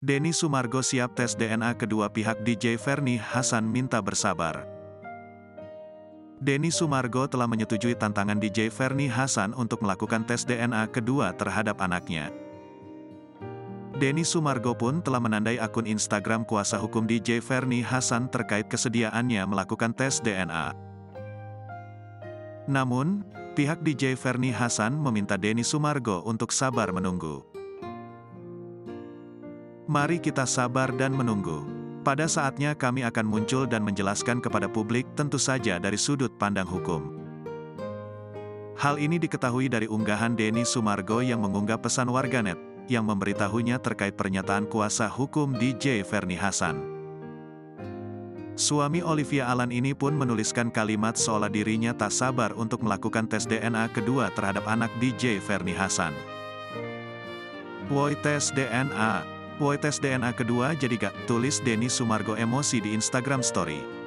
Denny Sumargo siap tes DNA kedua pihak. DJ Ferny Hassan minta bersabar. Denny Sumargo telah menyetujui tantangan DJ Ferny Hassan untuk melakukan tes DNA kedua terhadap anaknya. Denny Sumargo pun telah menandai akun Instagram kuasa hukum DJ Ferny Hassan terkait kesediaannya melakukan tes DNA. Namun, pihak DJ Ferny Hassan meminta Denny Sumargo untuk sabar menunggu. Mari kita sabar dan menunggu. Pada saatnya kami akan muncul dan menjelaskan kepada publik, tentu saja dari sudut pandang hukum. Hal ini diketahui dari unggahan Denny Sumargo yang mengunggah pesan warganet, yang memberitahunya terkait pernyataan kuasa hukum DJ Ferny Hassan. Suami Olivia Alan ini pun menuliskan kalimat seolah dirinya tak sabar untuk melakukan tes DNA kedua terhadap anak DJ Ferny Hassan. "Woi tes DNA. Woi tes DNA kedua jadi gak?" tulis Denny Sumargo emosi di Instagram Story.